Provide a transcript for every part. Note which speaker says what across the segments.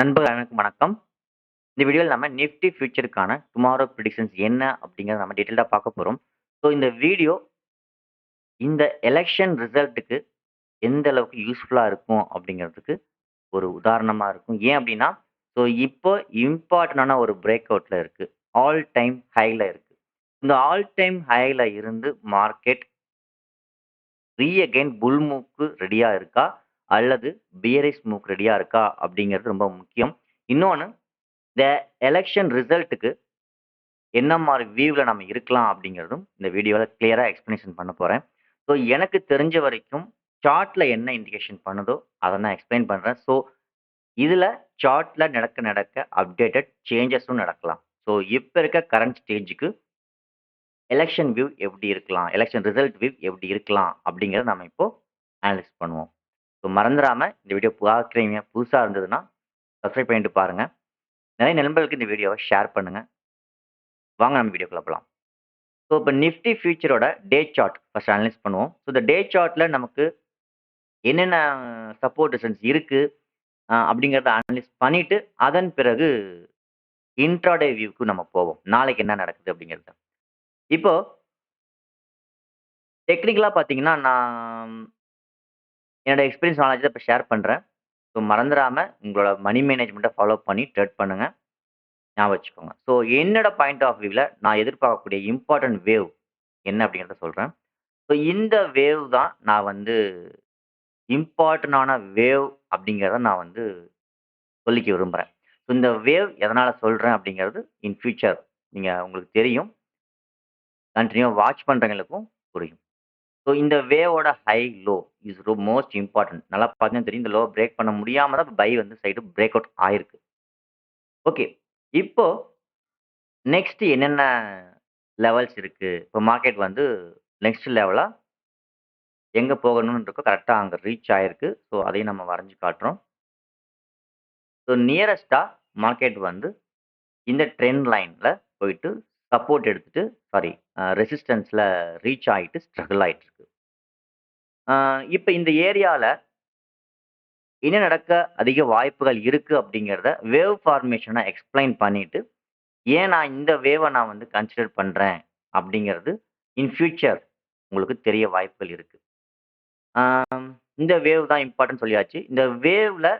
Speaker 1: நண்பர்கள் அனைவருக்கும் வணக்கம். இந்த வீடியோல நம்ம நிஃப்டி ஃபியூச்சருக்கான டுமாரோ பிரெடிக்ஷன்ஸ் என்ன அப்படிங்கிறத நம்ம டீட்டெயில்டா பார்க்க போறோம். ஸோ இந்த வீடியோ இந்த எலக்ஷன் ரிசல்ட்டுக்கு எந்த அளவுக்கு யூஸ்ஃபுல்லா இருக்கும் அப்படிங்கிறதுக்கு ஒரு உதாரணமா இருக்கும். ஏன் அப்படின்னா, ஸோ இப்போ இம்பார்ட்டன்டான ஒரு பிரேக் அவுட்ல இருக்கு. ஆல் டைம் ஹைல இருக்கு. இந்த ஆல் டைம் ஹைல இருந்து மார்க்கெட் அகைன் புல் மூவ்க்கு ரெடியா இருக்கா? அல்லது பியரிஷ் மூவ்க்கு ரெடியா இருக்கா? அப்படிங்கிறது ரொம்ப முக்கியம். இன்னொன்னு இந்த எலக்ஷன் ரிசல்ட்டுக்கு என்ன மாரி வியூல நம்ம இருக்கலாம் அப்படிங்கிறதும் இந்த வீடியோல கிளியரா எக்ஸ்ப்ளனேஷன் பண்ண போறேன். ஸோ எனக்கு தெரிஞ்ச வரைக்கும் சார்ட்ல என்ன இண்டிகேஷன் பண்ணுதோ, அத நான் எக்ஸ்ப்ளைன் பண்றேன். ஸோ இதுல சார்ட்ல நடக்க நடக்க அப்டேட்டட் சேஞ்சஸும் நடக்கலாம். ஸோ இப்ப இருக்க கரண்ட் ஸ்டேஜ்க்கு எலக்ஷன் வியூ எப்படி இருக்கலாம்? எலக்ஷன் ரிசல்ட் வியூ எப்படி இருக்கலாம்? அப்படிங்கிறத நம்ம இப்போ அனலைஸ் பண்ணுவோம். ஸோ மறந்துராம இந்த வீடியோ பார்க்குறீங்க புதுசா இருந்ததுன்னா, சப்ஸ்கிரைப் பண்ணிட்டு பாருங்க. நிறைய நண்பர்களுக்கு இந்த வீடியோவ ஷேர் பண்ணுங்க. வாங்க நம்ம வீடியோக்குள்ள போலாம். ஸோ இப்போ நிஃப்டி ஃபியூச்சரோட டே சார்ட் ஃபர்ஸ்ட் அனலைஸ் பண்ணுவோம். ஸோ இந்த டே சார்ட்ல நமக்கு என்னென்ன சப்போர்ட் ரெசிஸ்டன்ஸ் இருக்கு அப்படிங்கிறத அனலைஸ் பண்ணிட்டு, அதன் பிறகு இன்ட்ராடே வியூக்கு நம்ம போவோம். நாளைக்கு என்ன நடக்குது அப்படிங்கிறது. இப்போ டெக்னிக்கலா பார்த்தீங்கன்னா, நான் என்னோட எக்ஸ்பீரியன்ஸ் நாலேட்ஜ இப்ப ஷேர் பண்றேன். ஸோ மறந்துராம உங்களோட மணி மேனேஜ்மெண்ட்ட ஃபாலோ பண்ணி ட்ரேட் பண்ணுங்க. ஞாபகம் வச்சுக்கோங்க. ஸோ என்னோட பாயிண்ட் ஆஃப் வியூல நான் எதிர்பார்க்கக்கூடிய இம்பார்ட்டன்ட் வேவ் என்ன அப்படிங்கிறத சொல்றேன். ஸோ இந்த வேவ் தான் நான் வந்து இம்பார்ட்டன்டான வேவ் அப்படிங்கிறத நான் வந்து சொல்லிக்க விரும்புறேன். ஸோ இந்த வேவ் எதனால சொல்றேன் அப்படிங்கிறது இன் ஃபியூச்சர் நீங்க உங்களுக்கு தெரியும். கன்டினியூவா வாட்ச் பண்றவங்களுக்கும் புரியும். ஸோ இந்த வேவோட high, low is most important. நல்லா பார்த்தீங்கன்னா தெரியும். இந்த லோ பிரேக் பண்ண முடியாம தான் பை வந்து சைடு பிரேக் அவுட் ஆயிருக்கு. ஓகே. இப்போ நெக்ஸ்ட் என்னென்ன லெவல்ஸ் இருக்கு? இப்போ மார்க்கெட் வந்து நெக்ஸ்ட் லெவலா எங்க போகணும்னு இருக்கோ கரெக்ட்டா அங்க ரீச் ஆயிருக்கு. ஸோ அதையும் நம்ம வரைஞ்சு காட்டுறோம். ஸோ நியரஸ்ட்டா மார்க்கெட் வந்து இந்த ட்ரெண்ட் லைன்ல போயிட்டு சப்போர்ட் எடுத்துட்டு சாரி ரெசிஸ்டன்ஸ்ல ரீச் ஆயிட்டு ஸ்ட்ரகிள் ஆயிட்டு இருக்கு. இப்ப இந்த ஏரியால என்ன நடக்க அதிக வாய்ப்புகள் இருக்கு அப்படிங்கிறத வேவ் ஃபார்மேஷனை எக்ஸ்பிளைன் பண்ணிட்டு, ஏன் நான் இந்த வேவ நான் வந்து கன்சிடர் பண்றேன் அப்படிங்கிறது இன் ஃபியூச்சர் உங்களுக்கு தெரிய வாய்ப்புகள் இருக்கு. இந்த வேவ் தான் இம்பார்ட்டன்ட் சொல்லியாச்சு. இந்த வேவ்ல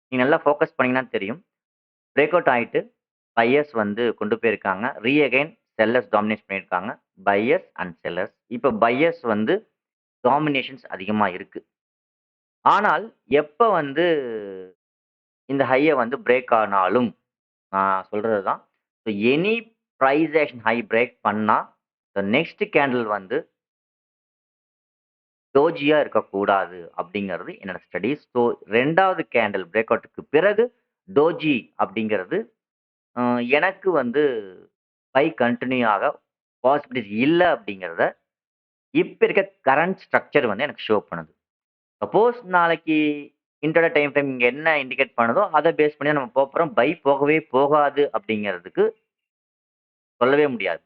Speaker 1: நீங்க நல்லா ஃபோக்கஸ் பண்ணீங்கன்னா தெரியும். பிரேக் அவுட் ஆயிட்டு பையர்ஸ் வந்து கொண்டு போயிருக்காங்க. அகைன் செல்லர்ஸ் டாமினேட் பண்ணியிருக்காங்க. Buyers and sellers. இப்ப பையர்ஸ் வந்து டாமினேஷன்ஸ் அதிகமா இருக்கு. ஆனால் எப்ப வந்து இந்த ஹைய வந்து பிரேக் ஆனாலும், நான் சொல்றது தான். So any price action high break பண்ணா, நெக்ஸ்ட் கேண்டில் வந்து டோஜியா இருக்கக்கூடாது அப்படிங்கிறது என்னோட ஸ்டடீஸ். ஸோ 2வது கேண்டில் பிரேக் அவுட்க்கு பிறகு டோஜி அப்படிங்கிறது எனக்கு வந்து பை கன்டின்யூ ஆக பாசிபிலிட்டிஸ் இல்ல அப்படிங்கிறத இப்ப இருக்க கரண்ட் ஸ்ட்ரக்சர் வந்து எனக்கு ஷோ பண்ணுது. சப்போஸ் நாளைக்கு இன்ட்ராடே டைம் ஃப்ரேம் இங்க என்ன இண்டிகேட் பண்ணுதோ, அத பேஸ் பண்ணி நம்ம போப்போறோம். பை போகவே போகாது அப்படிங்கிறதுக்கு சொல்லவே முடியாது.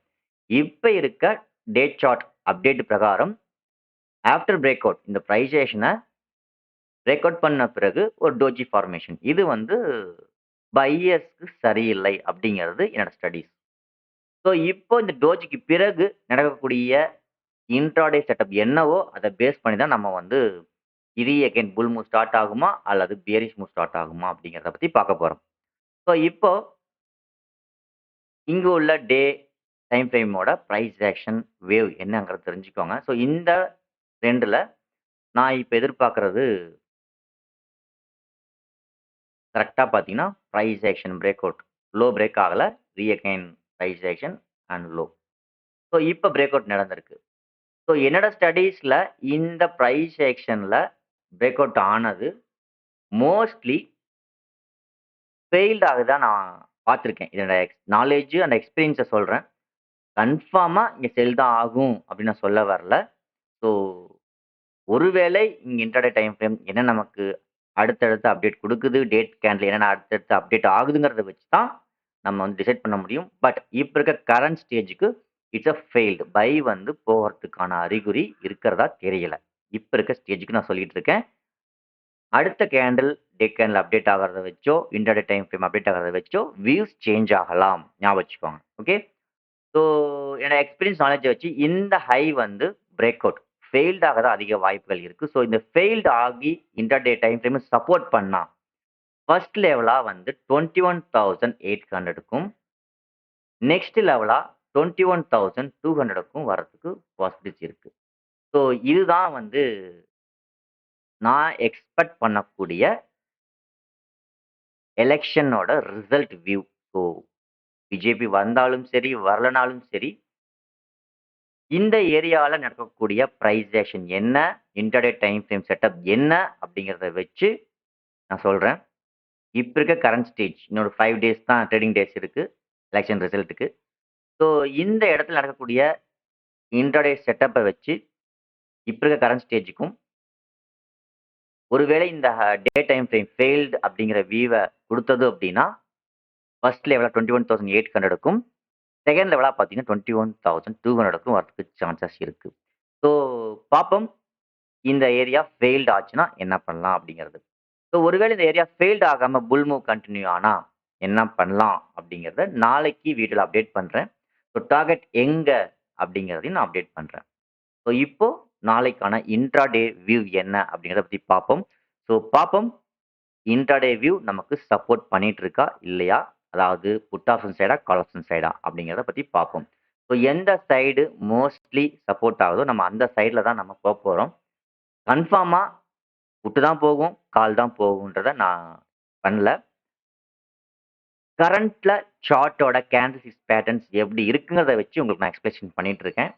Speaker 1: இப்ப இருக்க டே சார்ட் அப்டேட் பிரகாரம் ஆஃப்டர் பிரேக் அவுட் இந்த பிரைஸ் ஆக்ஷன பிரேக் அவுட் பண்ண பிறகு ஒரு டோஜி ஃபார்மேஷன். இது வந்து பையர்ஸ்க்கு சரியில்லை அப்படிங்கிறது என்னோட ஸ்டடீஸ். ஸோ இப்போ இந்த டோஜிக்கு பிறகு நடக்கக்கூடிய இன்ட்ராடே செட்டப் என்னவோ அத பேஸ் பண்ணி தான் நம்ம வந்து இது அகைன் புல் மூவ் ஸ்டார்ட் ஆகுமா? அல்லது பியரிஷ் மூவ் ஸ்டார்ட் ஆகுமா? அப்படிங்கிறத பத்தி பார்க்க போறோம். ஸோ இப்போ இங்கு உள்ள டே டைம் ஃப்ரேமோட பிரைஸ் ஆக்ஷன் வேவ் என்னங்கிறத தெரிஞ்சுக்கோங்க. ஸோ இந்த 2ல நான் இப்ப எதிர்பார்க்கிறது கரெக்ட்டா பார்த்தீங்கன்னா, price action break out. Low break ஆகல. Again price action and low. So இப்ப பிரேக் அவுட் நடந்திருக்கு. ஸோ என்னோட ஸ்டடீஸ்ல இந்த பிரைஸ் ஆக்ஷன்ல பிரேக் அவுட் ஆனது மோஸ்ட்லி ஃபெயில்ட் ஆகுதா நான் பார்த்துருக்கேன். என்னோட நாலேட்ஜ் அண்ட் எக்ஸ்பீரியன்ஸ சொல்றேன். கன்ஃபார்மா இங்க செல் தான் ஆகும் அப்படின்னு நான் சொல்ல வரல. ஸோ ஒருவேளை இங்க இன்ட்ராடே டைம் ஃப்ரேம் என்ன நமக்கு அடுத்தடுத்து அப்டேட் குடுக்குது, டேட் கேண்டில் என்னென்ன அடுத்தடுத்து அப்டேட் ஆகுதுங்கிறத வச்சு தான் நம்ம வந்து டிசைட் பண்ண முடியும். பட் இப்ப இருக்க கரண்ட் ஸ்டேஜ்க்கு இட்ஸ் ஃபெயில்டு. பை வந்து போகறதுக்கான அறிகுறி இருக்கிறதா தெரியல. இப்ப இருக்க ஸ்டேஜ்க்கு நான் சொல்லிட்டு இருக்கேன். அடுத்த கேண்டில் டே கேண்டில் அப்டேட் ஆகுறத வச்சோ, இன்ட்ராடே டைம் ஃப்ரேம் அப்டேட் ஆகுறத வச்சோ வியூஸ் சேஞ்ச் ஆகலாம். ஞாபகம் வச்சுக்கோங்க. ஓகே. ஸோ என்னோட எக்ஸ்பீரியன்ஸ் நாலேட்ஜ வச்சு இந்த ஹை வந்து பிரேக் அவுட் ஃபெயில்ட் ஆக தான் அதிக வாய்ப்புகள் இருக்கு. ஸோ இந்த ஃபெயில்ட் ஆகி இன்ட்ராடே டைம் ஃப்ரேம் சப்போர்ட் பண்ணா, ஃபர்ஸ்ட் லெவலா வந்து 21,800க்கும் நெக்ஸ்ட் லெவலா 21,200க்கும் வரதுக்கு பாசிபிலிட்டிஸ் இருக்கு. ஸோ இதுதான் வந்து நான் எக்ஸ்பெக்ட் பண்ணக்கூடிய எலக்ஷனோட ரிசல்ட் வியூ. ஸோ பிஜேபி வந்தாலும் சரி, வரலனாலும் சரி, இந்த ஏரியால நடக்கக்கூடிய பிரைஸ் ஆக்ஷன் என்ன? இன்டர்டே டைம் ஃப்ரேம் செட்டப் என்ன? அப்படிங்கிறத வச்சு நான் சொல்றேன். இப்ப இருக்க கரண்ட் ஸ்டேஜ் இன்னொரு 5 டேஸ் தான் ட்ரேடிங் டேஸ் இருக்கு. எலக்ஷன் ரிசல்ட்டுக்கு. ஸோ இந்த இடத்துல நடக்கக்கூடிய இன்ட்ராடே செட்டப்ப வச்சு, இப்ப இருக்க கரண்ட் ஸ்டேஜ்க்கும், ஒருவேளை இந்த டே டைம் ஃப்ரேம் ஃபெயில்ட் அப்படிங்கிற வியூவ குடுத்தது அப்படின்னா, ஃபர்ஸ்ட் லெவலா 21,800க்கும், செகண்ட் லெவலா பார்த்தீங்கன்னா 21,200க்கும் வரதுக்கு சான்சஸ் இருக்கு. ஸோ பார்ப்போம். இந்த ஏரியா ஃபெயில்ட் ஆச்சுன்னா என்ன பண்ணலாம் அப்படிங்கிறது. ஸோ ஒருவேளை இந்த ஏரியா ஃபெயில்ட் ஆகாம புல் மூவ் கன்டின்யூ ஆனா என்ன பண்ணலாம் அப்படிங்கிறத நாளைக்கு வீடியோல அப்டேட் பண்றேன். ஸோ டார்கெட் எங்க அப்படிங்கிறதையும் நான் அப்டேட் பண்றேன். ஸோ இப்போ நாளைக்கான இன்ட்ராடே வியூ என்ன அப்படிங்கிறத பத்தி பார்ப்போம். ஸோ பார்ப்போம். இன்ட்ராடே வியூ நமக்கு சப்போர்ட் பண்ணிட்டு இருக்கா? இல்லையா? அதாவது புட் ஆப்ஷன் சைடா? கால் ஆப்ஷன் சைடா? அப்படிங்கிறத பத்தி பார்ப்போம். ஸோ எந்த சைடு மோஸ்ட்லி சப்போர்ட் ஆகுதோ நம்ம அந்த சைடுல தான் நம்ம போப்போறோம். கன்ஃபார்மா புட்டு தான் போகும், கால் தான் போகுன்றத நான் பண்ணல. கரண்ட்ல சார்ட்டோட கேண்டில்ஸ்டிக் பேட்டர்ன்ஸ் எப்படி இருக்குங்கிறத வச்சு உங்களுக்கு நான் எக்ஸ்பிளேஷன் பண்ணிட்டு இருக்கேன்.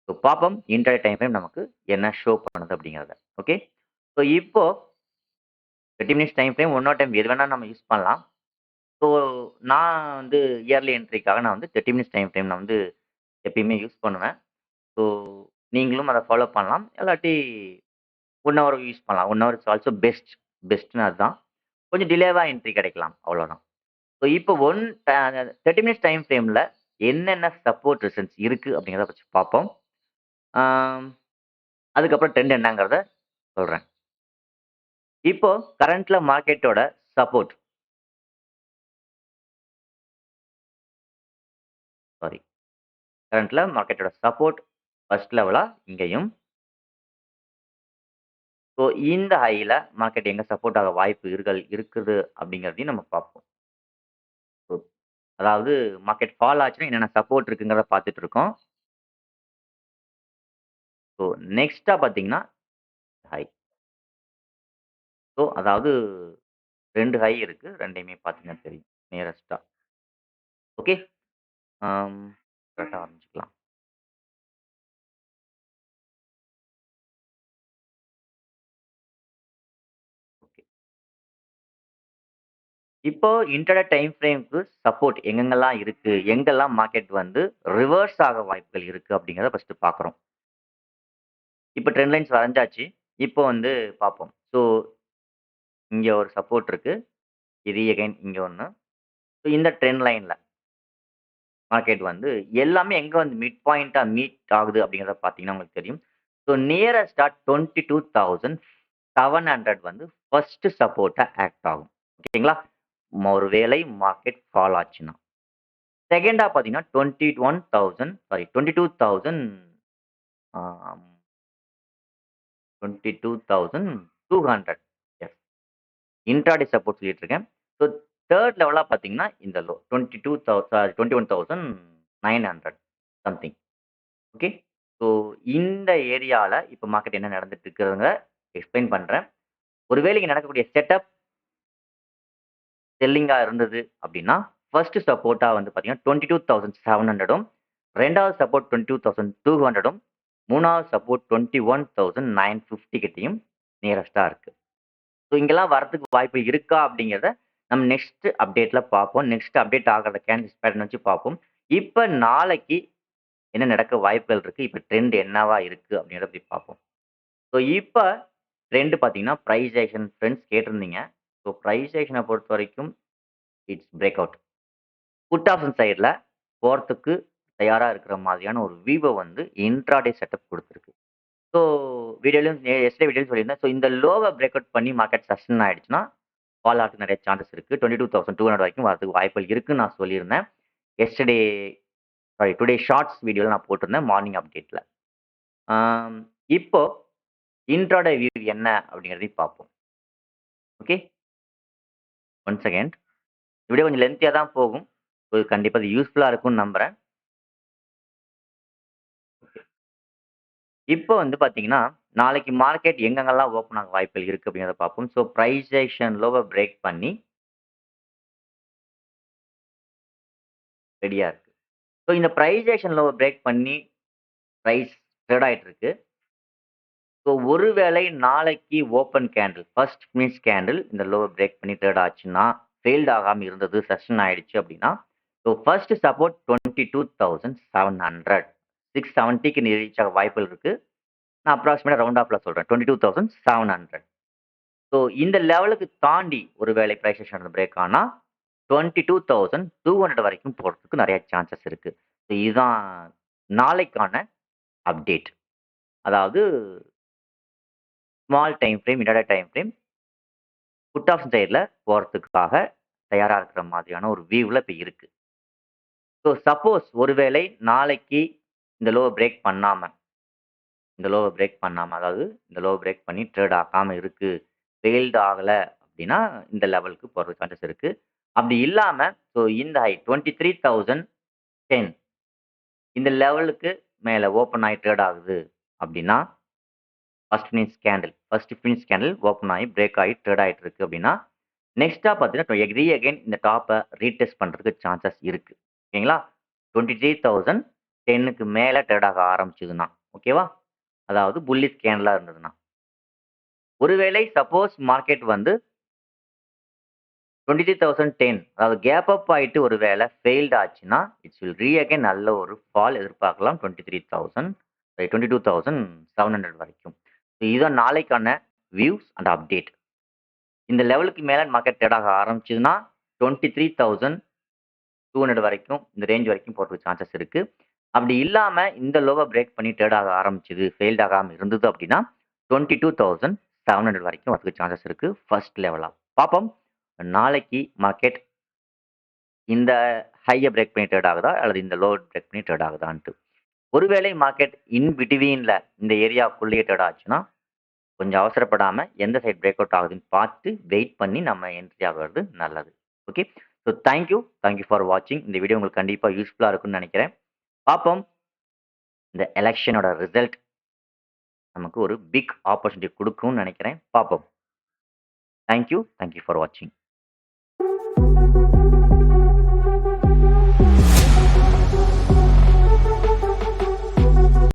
Speaker 1: ஸோ பார்ப்போம் இன்ட்ராடே டைம் ஃப்ரேம் நமக்கு என்ன ஷோ பண்ணுது அப்படிங்கிறத. ஓகே. ஸோ இப்போ 30 minutes time frame, 1 hour time எது வேணா நம்ம யூஸ் பண்ணலாம். ஸோ நான் வந்து இயர்லி என்ட்ரிக்காக நான் வந்து 30 மினிட்ஸ் டைம் ஃப்ரேம் நான் வந்து எப்பயுமே யூஸ் பண்ணுவேன். ஸோ நீங்களும் அத ஃபாலோ பண்ணலாம். இல்லாட்டி 1 ஹவர் யூஸ் பண்ணலாம். 1 ஹவர் இஸ் ஆல்சோ பெஸ்ட். பெஸ்ட்ன்னு அதுதான். கொஞ்சம் டிலேவா என்ட்ரி கிடைக்கலாம். அவ்வளோதான். ஸோ இப்போ 30 மினிட்ஸ் டைம் ஃப்ரேம்ல என்னென்ன சப்போர்ட் ரெசிஸ்டன்ஸ் இருக்கு அப்படிங்கிறத பத்தி பார்ப்போம். ஆம், அதுக்கப்புறம் ட்ரெண்ட் என்னங்கிறத சொல்றேன். இப்போ கரண்ட்ல மார்க்கெட்டோட சப்போர்ட் சாரி கரண்ட்ல மார்க்கெட்டோட சப்போர்ட் ஃபர்ஸ்ட் லெவலா இங்கேயும். ஸோ இந்த ஹைல மார்க்கெட் எங்க சப்போர்ட் ஆக வாய்ப்பு இருக்குது அப்படிங்கிறதையும் நம்ம பார்ப்போம். So, அதாவது மார்க்கெட் ஃபால் ஆச்சுன்னா என்னென்ன சப்போர்ட் இருக்குங்கிறத பார்த்துட்டு இருக்கோம். ஸோ நெக்ஸ்ட்டா பார்த்தீங்கன்னா ஹை. ஸோ அதாவது 2 ஹை இருக்கு. 2யுமே பார்த்தீங்கன்னா தெரியும். நியரஸ்ட்டா. ஓகே. ஆம். கரெக்ட்டா ஆரம்பிச்சுக்கலாம். ஓகே. இப்போ இன்டர்டே டைம் ஃப்ரேம்க்கு சப்போர்ட் எங்கெங்கெல்லாம் இருக்கு? எங்கெல்லாம் மார்க்கெட் வந்து ரிவர்ஸ் ஆக வாய்ப்புகள் இருக்கு அப்படிங்கிறத ஃபர்ஸ்ட்டு பார்க்குறோம். இப்போ ட்ரெண்ட் லைன்ஸ் வரைஞ்சாச்சு. இப்போ வந்து பார்ப்போம். ஸோ இங்க ஒரு சப்போர்ட் இருக்கு. இது எகைன் இங்க ஒண்ணு. ஸோ இந்த ட்ரெண்ட் லைன்ல மார்க்கெட் வந்து எல்லாமே எங்க வந்து மிட் பாயிண்ட்டா மீட் ஆகுது அப்படிங்கிறத பார்த்தீங்கன்னா உங்களுக்கு தெரியும். ஸோ நியரஸ்ட்டா 22,700 வந்து ஃபர்ஸ்ட் சப்போர்ட்டா ஆக்ட் ஆகும். ஓகேங்களா? ஒருவேளை மார்க்கெட் ஃபால் ஆச்சுன்னா. செகண்டா பார்த்தீங்கன்னா 22,000 ஆம் 22,200 எஸ். இன்ட்ராடே சப்போர்ட் சொல்லிட்டு இருக்கேன். ஸோ தேர்ட் லெவலா பார்த்தீங்கன்னா இந்த லோ 21,900 சம்திங். ஓகே. ஸோ இந்த ஏரியால இப்ப மார்க்கெட் என்ன நடந்துட்டு இருக்குதுங்க எக்ஸ்பிளைன் பண்றேன். ஒருவேளை இங்க நடக்கக்கூடிய செட்டப் செல்லிங்கா இருந்தது அப்படின்னா, ஃபர்ஸ்ட் சப்போர்ட்டா வந்து பார்த்தீங்கன்னா 22,700ம், 2வது சப்போர்ட் 22,200ம், 3வது சப்போர்ட் 21,950 கிட்டயும் நியரஸ்ட்டா இருக்கு. ஸோ இங்கெல்லாம் வரதுக்கு வாய்ப்பு இருக்கா அப்படிங்கிறத நம்ம நெக்ஸ்ட் அப்டேட்ல பார்ப்போம். நெக்ஸ்ட் அப்டேட் ஆகுற கேண்டில்ஸ் பேட்டர்ன் வச்சு பார்ப்போம். இப்ப நாளைக்கு என்ன நடக்க வாய்ப்புகள் இருக்கு? இப்ப ட்ரெண்ட் என்னவா இருக்கு? அப்படிங்கிறத பத்தி பார்ப்போம். ஸோ இப்ப ட்ரெண்ட் பார்த்தீங்கன்னா, பிரைஸ் ஆக்ஷன் ஃபிரெண்ட்ஸ் கேட்டிருந்தீங்க. ஸோ பிரைஸ் ஆக்ஷன பொறுத்தவரைக்கும் it's break out. Put option சைடுல போறதுக்கு தயாரா இருக்கிற மாதிரியான ஒரு வியூவ வந்து இன்ட்ராடே செட்டப் குடுத்திருக்கு. ஸோ வீடியோலயும் எஸ்டர்டே வீடியோலயும் சொல்லியிருந்தேன். ஸோ இந்த லோவ பிரேக் அவுட் பண்ணி மார்க்கெட் சஸ்டெயின் ஆயிடுச்சுன்னா, ஃபால் ஆகறதுக்கு நெறைய சான்சஸ் இருக்கு. 22,200 வரைக்கும் வரதுக்கு வாய்ப்புகள் இருக்குன்னு நான் சொல்லியிருந்தேன். எஸ்டர்டே சாரி டுடே ஷார்ட்ஸ் வீடியோல நான் போட்டிருந்தேன் மார்னிங் அப்டேட்ல. ஆம், இப்போ இன்ட்ராடே வியூ என்ன அப்படிங்கிறதையும் பார்ப்போம். ஓகே. One second. வீடியோ கொஞ்சம் லென்த்தியா தான் போகும். கண்டிப்பா அது யூஸ்ஃபுல்லா இருக்கும்னு நம்புறேன். இப்போ வந்து பார்த்தீங்கன்னா, நாளைக்கு மார்க்கெட் எங்கெங்கெல்லாம் ஓப்பன் ஆக வாய்ப்புகள் இருக்கு அப்படிங்கிறத பார்ப்போம். ஸோ பிரைஸ் ஆக்ஷன் லோவ பிரேக் பண்ணி ரெடியா இருக்கு. ஸோ இந்த பிரைஸ் ஆக்ஷன் லோவ பிரேக் பண்ணி பிரைஸ் ட்ரேட் ஆயிட்டு இருக்கு. ஸோ ஒருவேளை நாளைக்கு open candle, first finish candle இந்த லோவ பிரேக் பண்ணி ட்ரேட் ஆச்சுன்னா, ஃபெயில்ட் ஆகாம இருந்தது, சஸ்டெயின் ஆயிடுச்சு அப்படின்னா, ஸோ ஃபர்ஸ்ட் சப்போர்ட் 22,700 670க்கு ரீச் ஆக வாய்ப்புகள் இருக்கு. நான் அப்ராக்ஸிமேட்டா ரவுண்ட் ஆஃப்ல சொல்றேன். 22,700. ஸோ இந்த லெவலுக்கு தாண்டி ஒருவேளை பிரைஸ் ஆக்ஷன் பிரேக் ஆனா, 22,200 வரைக்கும் போறதுக்கு நெறைய சான்சஸ் இருக்கு. ஸோ இதுதான் நாளைக்கான அப்டேட். அதாவது small time frame, mid time frame, put option சைட்ல போறதுக்காக தயாரா இருக்கிற மாதிரியான ஒரு வியூல இப்ப இருக்கு. ஸோ சப்போஸ் ஒருவேளை நாளைக்கு இந்த லோவ பிரேக் பண்ணாம அதாவது இந்த லோவ பிரேக் பண்ணி ட்ரேட் ஆகாம இருக்கு. ஃபெயில்ட் ஆகல அப்படின்னா, இந்த லெவலுக்கு போறதுக்கு சான்சஸ் இருக்கு. அப்படி இல்லாம, ஸோ இந்த ஹை 23,010 இந்த லெவலுக்கு மேல ஓப்பன் ஆயி ட்ரேட் ஆகுது அப்படின்னா, ஃபர்ஸ்ட் ஃபினிஷ் கேண்டில் ஓப்பன் ஆயி, பிரேக் ஆயி ட்ரேட் ஆயிட்டு இருக்கு அப்படின்னா, நெக்ஸ்ட்டா பார்த்தீங்கன்னா, அகைன் இந்த டாப்ப ரீடெஸ்ட் பண்றதுக்கு சான்சஸ் இருக்கு. ஓகேங்களா? 23,010க்கு மேல ட்ரேட் ஆக ஆரம்பிச்சதுன்னா, ஓகேவா? அதாவது புல்லிஷ் கேண்டிலா இருந்ததுன்னா. ஒருவேளை சப்போஸ் மார்க்கெட் வந்து 23,010 அதாவது கேப் அப் ஆயிட்டு ஒரு வேளை ஃபெயில்ட் ஆச்சுன்னா, இட்ஸ் வில் அகைன் நல்ல ஒரு ஃபால் எதிர்பார்க்கலாம். 22,700 வரைக்கும். இதுதான் நாளைக்கான வியூஸ் அண்ட் அப்டேட். இந்த லெவலுக்கு மேல மார்க்கெட் ட்ரேட் ஆக ஆரம்பிச்சதுன்னா, 23,200 வரைக்கும் இந்த ரேஞ்ச் வரைக்கும் போறதுக்கு சான்சஸ் இருக்கு. அப்படி இல்லாம இந்த லோவ பிரேக் பண்ணி ட்ரேட் ஆக ஆரம்பிச்சது, ஃபெயில்ட் ஆகாம இருந்தது அப்படின்னா, 22,700 வரைக்கும் வரதுக்கு சான்சஸ் இருக்கு. ஃபர்ஸ்ட் லெவலா. பார்ப்போம். நாளைக்கு மார்க்கெட் இந்த ஹைய பிரேக் பண்ணி ட்ரேட் ஆகுதா? அல்லது இந்த லோவ பிரேக் பண்ணி ட்ரேட் ஆகுதான்ட்டு. ஒருவேளை மார்க்கெட் இன் பிட்வீன்ல இந்த ஏரியாக்குள்ளேயே ட்ரேட் ஆச்சுன்னா, கொஞ்சம் அவசரப்படாம எந்த சைட் பிரேக் அவுட் ஆகுதுன்னு பார்த்து வெயிட் பண்ணி நம்ம என்ட்ரி ஆகுறது நல்லது. Okay. So thank you for வாட்சிங். இந்த வீடியோ உங்களுக்கு கண்டிப்பா யூஸ்ஃபுல்லா இருக்கும்னு நெனைக்கிறேன். பார்ப்போம். இந்த எலக்ஷனோட ரிசல்ட் நமக்கு ஒரு பிக் ஆப்பர்ச்சுனிட்டி குடுக்கும்னு நெனைக்கிறேன். பார்ப்போம். தேங்க் யூ ஃபார் வாட்சிங்.